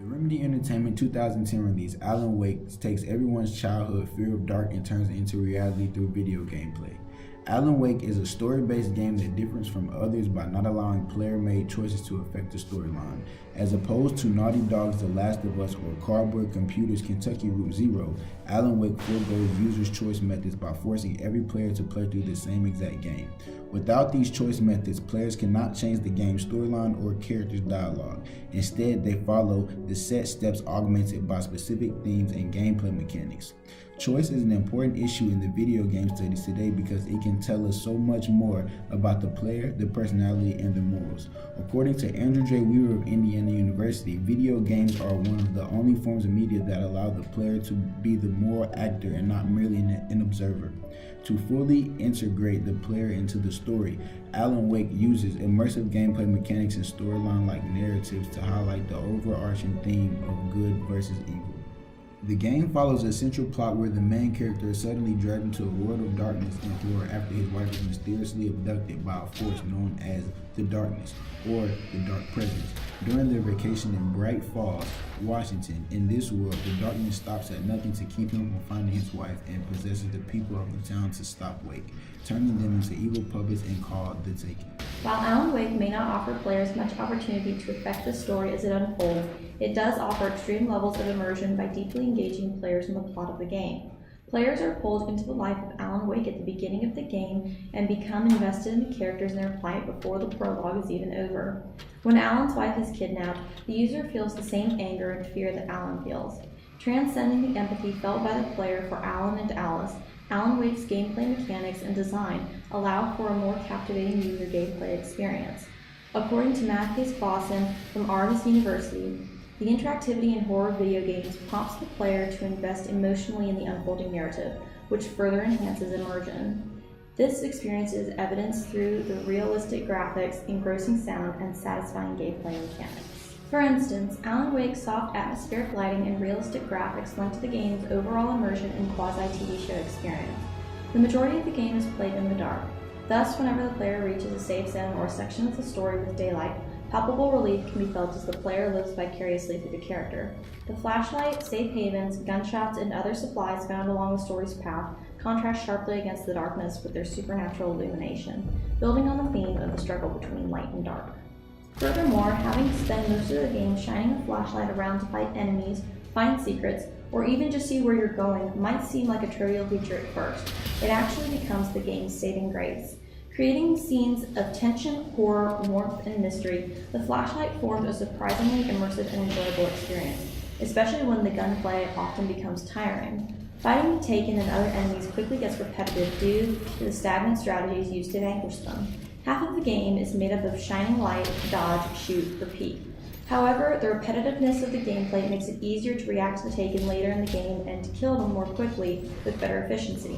Remedy Entertainment 2010 release, Alan Wake takes everyone's childhood fear of dark and turns it into reality through video gameplay. Alan Wake is a story-based game that differs from others by not allowing player-made choices to affect the storyline. As opposed to Naughty Dog's The Last of Us or Cardboard Computer's Kentucky Route Zero, Alan Wake foregoes users' choice methods by forcing every player to play through the same exact game. Without these choice methods, players cannot change the game's storyline or characters' dialogue. Instead, they follow the set steps augmented by specific themes and gameplay mechanics. Choice is an important issue in the video game studies today because it can tell us so much more about the player, their personality, and their morals. According to Andrew J. Weaver of Indiana University, video games are one of the only forms of media that allow the player to be the moral actor and not merely an observer. To fully integrate the player into the story, Alan Wake uses immersive gameplay mechanics and storyline-like narratives to highlight the overarching theme of good versus evil. The game follows a central plot where the main character is suddenly dragged into a world of darkness and horror after his wife is mysteriously abducted by a force known as the Darkness, or the Dark Presence, during their vacation in Bright Falls, Washington. In this world, the Darkness stops at nothing to keep him from finding his wife and possesses the people of the town to stop Wake, turning them into evil puppets and called the Taken. While Alan Wake may not offer players much opportunity to affect the story as it unfolds, it does offer extreme levels of immersion by deeply engaging players in the plot of the game. Players are pulled into the life of Alan Wake at the beginning of the game and become invested in the characters and their plight before the prologue is even over. When Alan's wife is kidnapped, the user feels the same anger and fear that Alan feels. Transcending the empathy felt by the player for Alan and Alice, Alan Wake's gameplay mechanics and design allow for a more captivating user gameplay experience. According to Matthew Clausen from Artis University, the interactivity in horror video games prompts the player to invest emotionally in the unfolding narrative, which further enhances immersion. This experience is evidenced through the realistic graphics, engrossing sound, and satisfying gameplay mechanics. For instance, Alan Wake's soft atmospheric lighting and realistic graphics lend to the game's overall immersion and quasi-TV show experience. The majority of the game is played in the dark. Thus, whenever the player reaches a safe zone or a section of the story with daylight, palpable relief can be felt as the player lives vicariously through the character. The flashlight, safe havens, gunshots, and other supplies found along the story's path contrast sharply against the darkness with their supernatural illumination, building on the theme of the struggle between light and dark. Furthermore, having to spend most of the game shining a flashlight around to fight enemies, find secrets, or even just see where you're going might seem like a trivial feature at first. It actually becomes the game's saving grace. Creating scenes of tension, horror, warmth, and mystery, the flashlight forms a surprisingly immersive and enjoyable experience, especially when the gunplay often becomes tiring. Fighting the Taken and other enemies quickly gets repetitive due to the stagnant strategies used to vanquish them. Half of the game is made up of shining light, dodge, shoot, repeat. However, the repetitiveness of the gameplay makes it easier to react to the Taken later in the game and to kill them more quickly with better efficiency.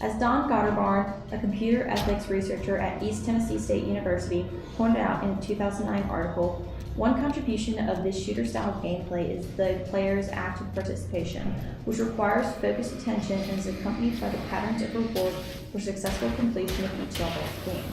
As Don Gotterbarn, a computer ethics researcher at East Tennessee State University, pointed out in a 2009 article, one contribution of this shooter-style gameplay is the player's active participation, which requires focused attention and is accompanied by the patterns of reward for successful completion of each level of the game.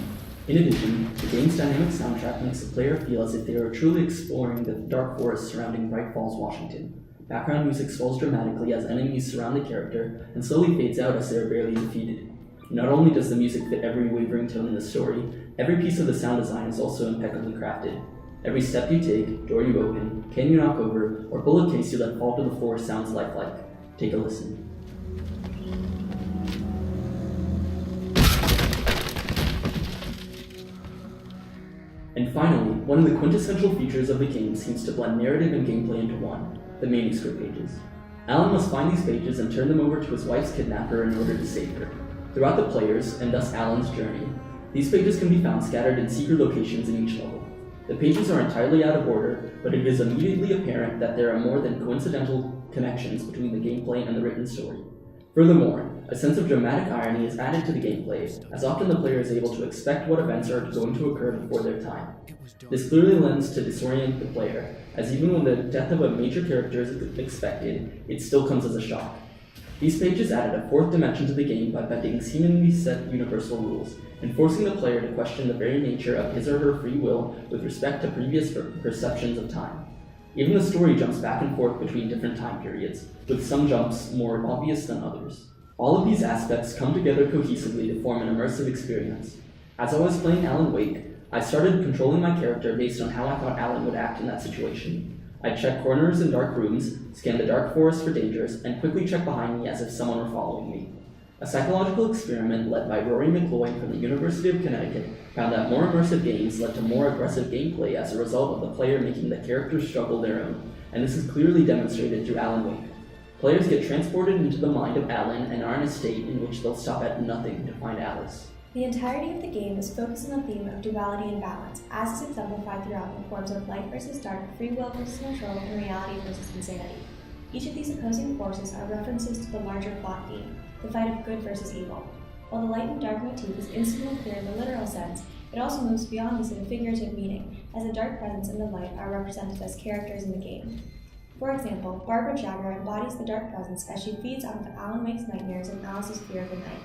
In addition, the game's dynamic soundtrack makes the player feel as if they are truly exploring the dark forest surrounding Bright Falls, Washington. Background music swells dramatically as enemies surround the character and slowly fades out as they are barely defeated. Not only does the music fit every wavering tone in the story, every piece of the sound design is also impeccably crafted. Every step you take, door you open, can you knock over, or bullet case you let fall to the floor sounds lifelike. Take a listen. And finally, one of the quintessential features of the game seems to blend narrative and gameplay into one: the manuscript pages. Alan must find these pages and turn them over to his wife's kidnapper in order to save her. Throughout the player's, and thus Alan's, journey, these pages can be found scattered in secret locations in each level. The pages are entirely out of order, but it is immediately apparent that there are more than coincidental connections between the gameplay and the written story. Furthermore, a sense of dramatic irony is added to the gameplay, as often the player is able to expect what events are going to occur before their time. This clearly lends to disorient the player, as even when the death of a major character is expected, it still comes as a shock. These pages added a fourth dimension to the game by bending seemingly set universal rules, and forcing the player to question the very nature of his or her free will with respect to previous perceptions of time. Even the story jumps back and forth between different time periods, with some jumps more obvious than others. All of these aspects come together cohesively to form an immersive experience. As I was playing Alan Wake, I started controlling my character based on how I thought Alan would act in that situation. I'd check corners in dark rooms, scan the dark forest for dangers, and quickly check behind me as if someone were following me. A psychological experiment led by Rory McLeod from the University of Connecticut found that more immersive games led to more aggressive gameplay as a result of the player making the character's struggle their own, and this is clearly demonstrated through Alan Wake. Players get transported into the mind of Alan and are in a state in which they'll stop at nothing to find Alice. The entirety of the game is focused on the theme of duality and balance, as is exemplified throughout in forms of light versus dark, free will versus control, and reality versus insanity. Each of these opposing forces are references to the larger plot theme, the fight of good versus evil. While the light and dark motif is instantly clear in the literal sense, it also moves beyond this in a figurative meaning, as the dark presence and the light are represented as characters in the game. For example, Barbara Jagger embodies the dark presence as she feeds off of Alan Wake's nightmares and Alice's fear of the night.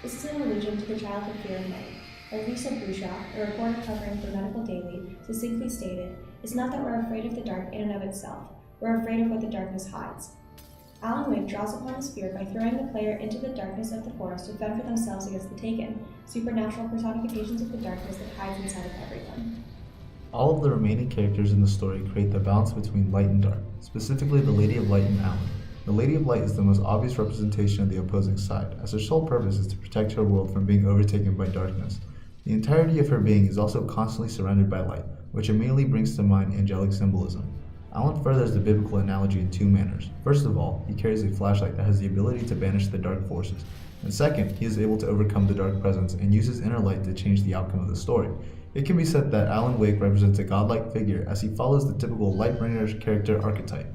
This is an allusion to the childhood fear of night. As Lisa Bouchard, a reporter covering for Medical Daily, succinctly stated, "It's not that we're afraid of the dark in and of itself, we're afraid of what the darkness hides." Alan Wake draws upon his fear by throwing the player into the darkness of the forest to fend for themselves against the Taken, supernatural personifications of the darkness that hides inside of everyone. All of the remaining characters in the story create the balance between light and dark, specifically the Lady of Light and Alan. The Lady of Light is the most obvious representation of the opposing side, as her sole purpose is to protect her world from being overtaken by darkness. The entirety of her being is also constantly surrounded by light, which immediately brings to mind angelic symbolism. Alan furthers the biblical analogy in two manners. First of all, he carries a flashlight that has the ability to banish the dark forces. And second, he is able to overcome the dark presence and use his inner light to change the outcome of the story. It can be said that Alan Wake represents a godlike figure as he follows the typical Lightbringer character archetype.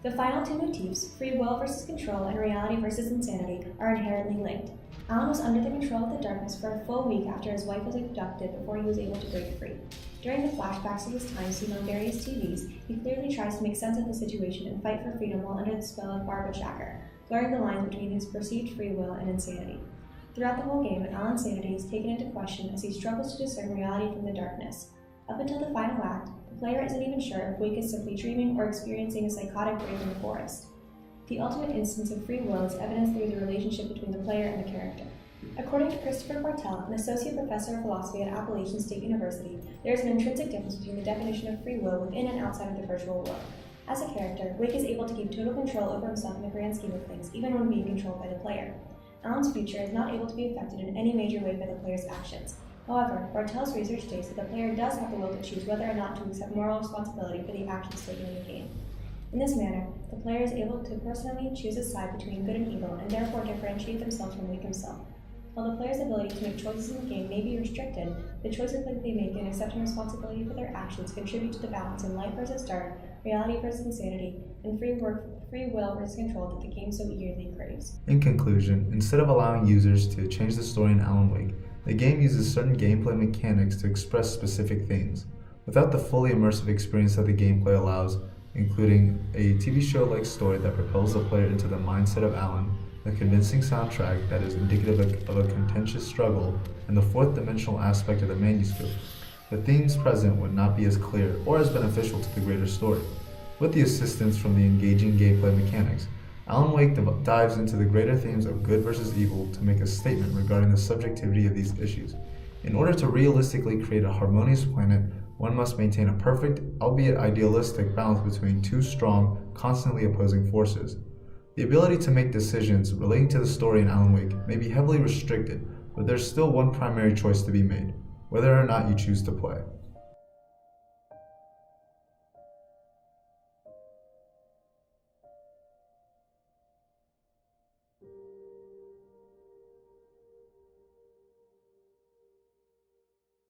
The final two motifs, free will versus control and reality versus insanity, are inherently linked. Alan was under the control of the darkness for a full week after his wife was abducted before he was able to break free. During the flashbacks of his time seen on various TVs, he clearly tries to make sense of the situation and fight for freedom while under the spell of Barbara Jagger, blurring the lines between his perceived free will and insanity. Throughout the whole game, Alan's sanity is taken into question as he struggles to discern reality from the darkness. Up until the final act, the player isn't even sure if Wake is simply dreaming or experiencing a psychotic break in the forest. The ultimate instance of free will is evidenced through the relationship between the player and the character. According to Christopher Bartell, an associate professor of philosophy at Appalachian State University, there is an intrinsic difference between the definition of free will within and outside of the virtual world. As a character, Wake is able to keep total control over himself in the grand scheme of things, even when being controlled by the player. Alan's future is not able to be affected in any major way by the player's actions. However, Bartell's research states that the player does have the will to choose whether or not to accept moral responsibility for the actions taken in the game. In this manner, the player is able to personally choose a side between good and evil and therefore differentiate themselves from Wake himself. While the player's ability to make choices in the game may be restricted, the choices that they make in accepting responsibility for their actions contribute to the balance in light versus dark, reality versus insanity, and free will versus control that the game so eagerly craves. In conclusion, instead of allowing users to change the story in Alan Wake, the game uses certain gameplay mechanics to express specific themes. Without the fully immersive experience that the gameplay allows, including a TV show-like story that propels the player into the mindset of Alan, a convincing soundtrack that is indicative of a contentious struggle, and the fourth dimensional aspect of the manuscript, the themes present would not be as clear or as beneficial to the greater story. With the assistance from the engaging gameplay mechanics, Alan Wake dives into the greater themes of good versus evil to make a statement regarding the subjectivity of these issues. In order to realistically create a harmonious planet, one must maintain a perfect, albeit idealistic, balance between two strong, constantly opposing forces. The ability to make decisions relating to the story in Alan Wake may be heavily restricted, but there's still one primary choice to be made: whether or not you choose to play.